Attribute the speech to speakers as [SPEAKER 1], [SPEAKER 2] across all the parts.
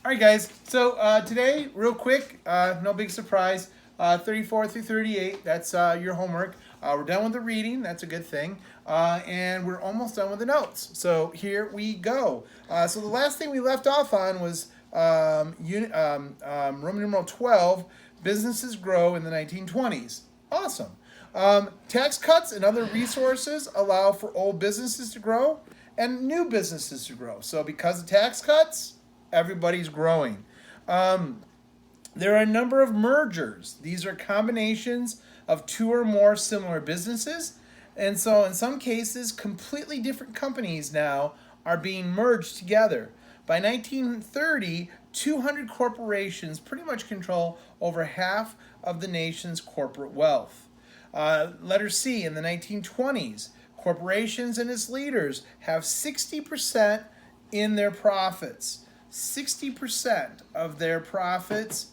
[SPEAKER 1] All right, guys. So today, real quick, no big surprise. 34 through 38. That's your homework. We're done with the reading. That's a good thing. And we're almost done with the notes. So here we go. So the last thing we left off on was Roman numeral 12. Businesses grow in the 1920s. Awesome. Tax cuts and other resources allow for old businesses to grow and new businesses to grow. So because of tax cuts, everybody's growing. There are a number of mergers. These are combinations of two or more similar businesses. And so, in some cases, completely different companies now are being merged together. By 1930, 200 corporations pretty much control over half of the nation's corporate wealth. Letter C, in the 1920s, corporations and its leaders have 60% in their profits. 60% of their profits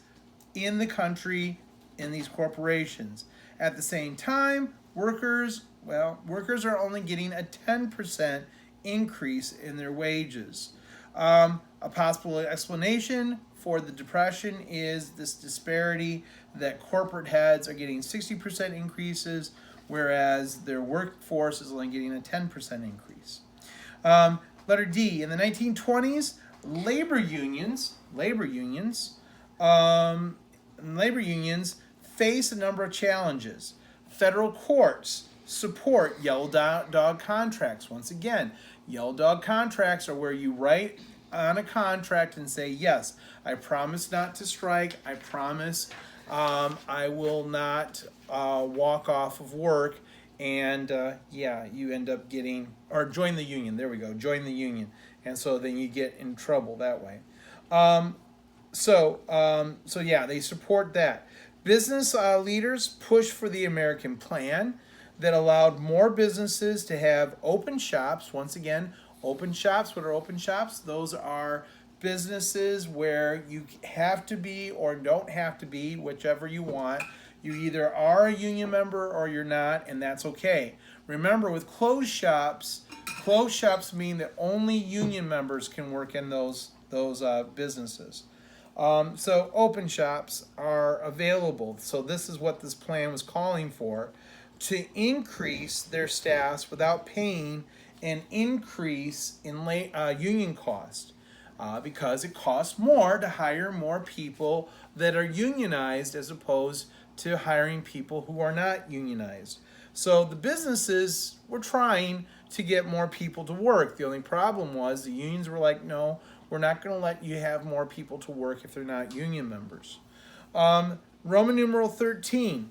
[SPEAKER 1] in the country in these corporations. At the same time, workers are only getting a 10% increase in their wages. A possible explanation for the Depression is this disparity that corporate heads are getting 60% increases, whereas their workforce is only getting a 10% increase. Letter D, in the 1920s, labor unions face a number of challenges. Federal courts support yellow dog contracts. Once again, yellow dog contracts are where you write on a contract and say, yes, I promise not to strike. I promise I will not walk off of work. And you end up getting, or join the union. There we go, join the union. And so then you get in trouble that way. They support that. Business leaders push for the American plan that allowed more businesses to have open shops. Once again, open shops. What are open shops? Those are businesses where you have to be or don't have to be, whichever you want. You either are a union member or you're not, and that's okay. Remember, with closed shops mean that only union members can work in those businesses. So open shops are available. So this is what this plan was calling for, to increase their staffs without paying an increase in union cost. Because it costs more to hire more people that are unionized as opposed to hiring people who are not unionized. So the businesses were trying to get more people to work. The only problem was the unions were like, no, we're not going to let you have more people to work if they're not union members. Roman numeral 13.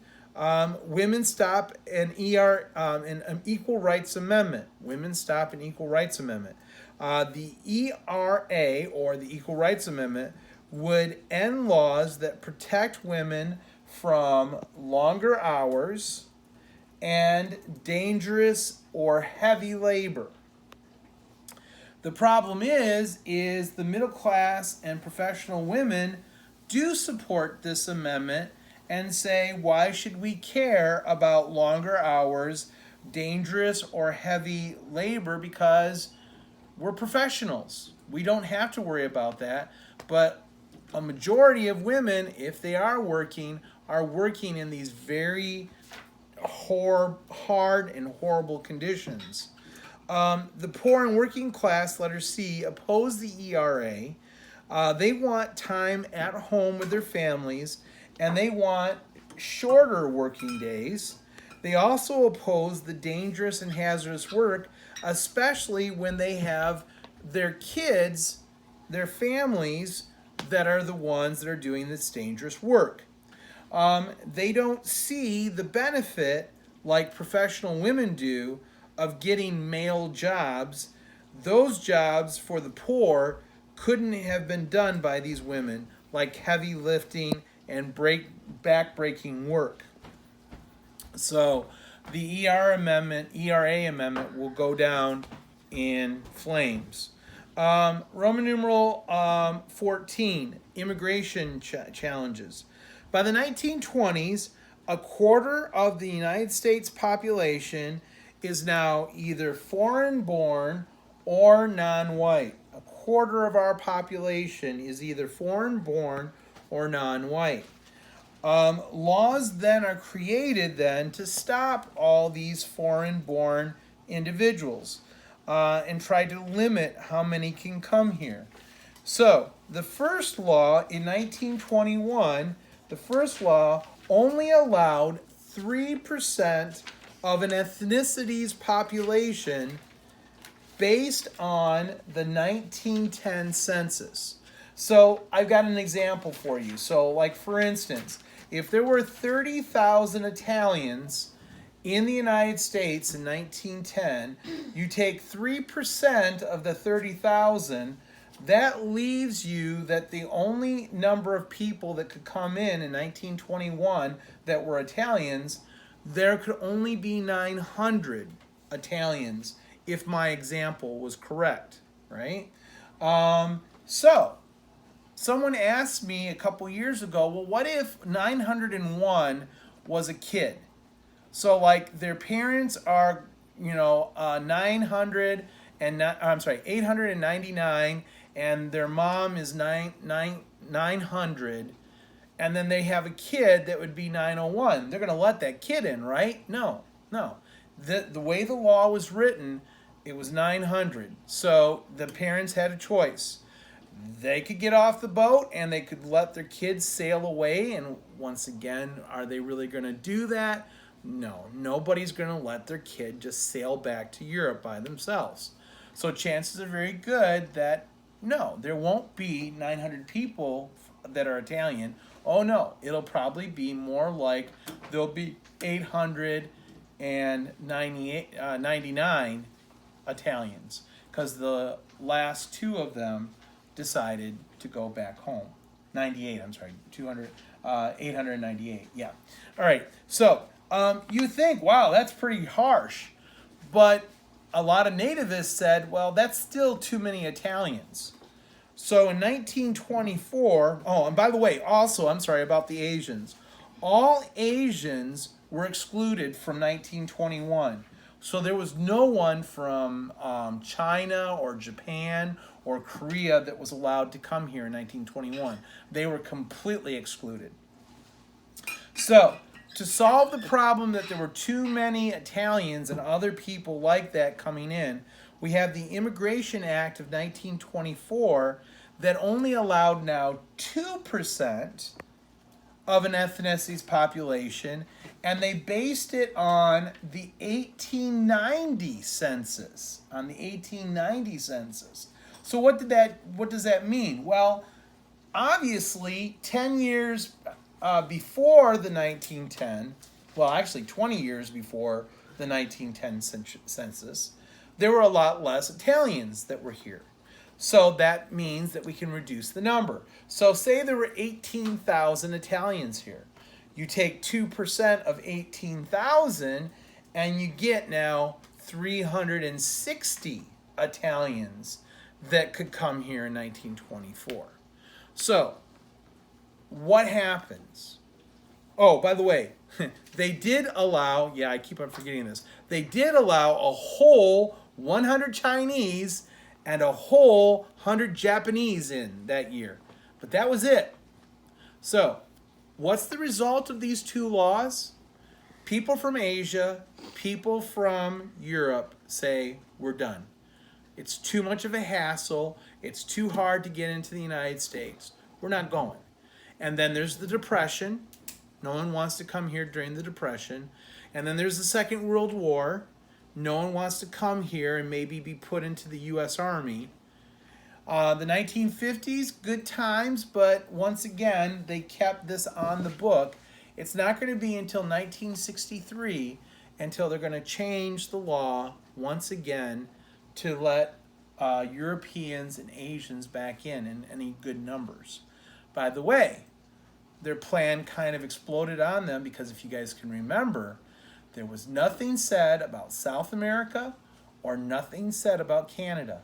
[SPEAKER 1] Women stop an equal rights amendment. Women stop an equal rights amendment. The ERA, or the Equal Rights Amendment, would end laws that protect women from longer hours and dangerous or heavy labor. The problem is the middle class and professional women do support this amendment and say, why should we care about longer hours, dangerous or heavy labor? Because we're professionals. We don't have to worry about that. But a majority of women, if they are working in these very hard and horrible conditions. The poor and working class, letter C, oppose the ERA. They want time at home with their families, and they want shorter working days. They also oppose the dangerous and hazardous work, especially when they have their kids, their families, that are the ones that are doing this dangerous work. They don't see the benefit, like professional women do, of getting male jobs. Those jobs for the poor couldn't have been done by these women, like heavy lifting and back-breaking work. So the ERA amendment will go down in flames. Roman numeral 14, immigration challenges. By the 1920s, a quarter of the United States population is now either foreign-born or non-white. A quarter of our population is either foreign-born or non-white. Laws then are created then to stop all these foreign-born individuals and try to limit how many can come here. So the first law in 1921, the first law only allowed 3% of an ethnicity's population based on the 1910 census. So I've got an example for you. So like for instance, if there were 30,000 Italians in the United States in 1910, you take 3% of the 30,000, that leaves you that the only number of people that could come in 1921 that were Italians, there could only be 900 Italians if my example was correct, right? So someone asked me a couple years ago, well, what if 901 was a kid? So like their parents are, 899, and their mom is 900, and then they have a kid that would be 901. They're going to let that kid in, right? No. The way the law was written, it was 900. So the parents had a choice. They could get off the boat and they could let their kids sail away. And once again, are they really going to do that? No, nobody's going to let their kid just sail back to Europe by themselves. So chances are very good that no, there won't be 900 people that are Italian. Oh no, it'll probably be more like there'll be 899 Italians, because the last two of them decided to go back home. 898, yeah. All right, so you think, wow, that's pretty harsh. But a lot of nativists said, well, that's still too many Italians. So in 1924, and by the way, also, I'm sorry about the Asians. All Asians were excluded from 1921. So there was no one from China or Japan or Korea that was allowed to come here in 1921. They were completely excluded. So to solve the problem that there were too many Italians and other people like that coming in, we have the Immigration Act of 1924 that only allowed now 2% of an ethnicity's population, and they based it on the 1890 census. So what does that mean? Well, obviously 10 years before the 1910, well, actually 20 years before the 1910 census, there were a lot less Italians that were here. So that means that we can reduce the number. So say there were 18,000 Italians here. You take 2% of 18,000 and you get now 360 Italians that could come here in 1924. So what happens? Oh, by the way, they did allow, I keep on forgetting this, they did allow a whole 100 Chinese and a whole 100 Japanese in that year. But that was it. So what's the result of these two laws? People from Asia, people from Europe say, we're done. It's too much of a hassle. It's too hard to get into the United States. We're not going. And then there's the Depression. No one wants to come here during the Depression. And then there's the Second World War. No one wants to come here and maybe be put into the U.S. Army. The 1950s, good times, but once again, they kept this on the book. It's not going to be until 1963 until they're going to change the law once again to let Europeans and Asians back in any good numbers. By the way, their plan kind of exploded on them because if you guys can remember, there was nothing said about South America or nothing said about Canada.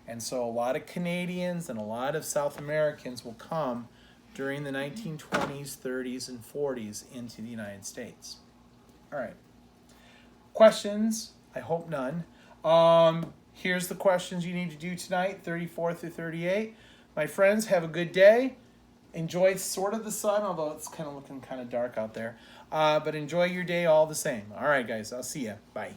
[SPEAKER 1] And so a lot of Canadians and a lot of South Americans will come during the 1920s, 30s, and 40s into the United States. All right. Questions? I hope none. Here's the questions you need to do tonight, 34 through 38. My friends, have a good day. Enjoy sort of the sun, although it's kind of looking kind of dark out there. But enjoy your day all the same. All right, guys, I'll see you. Bye.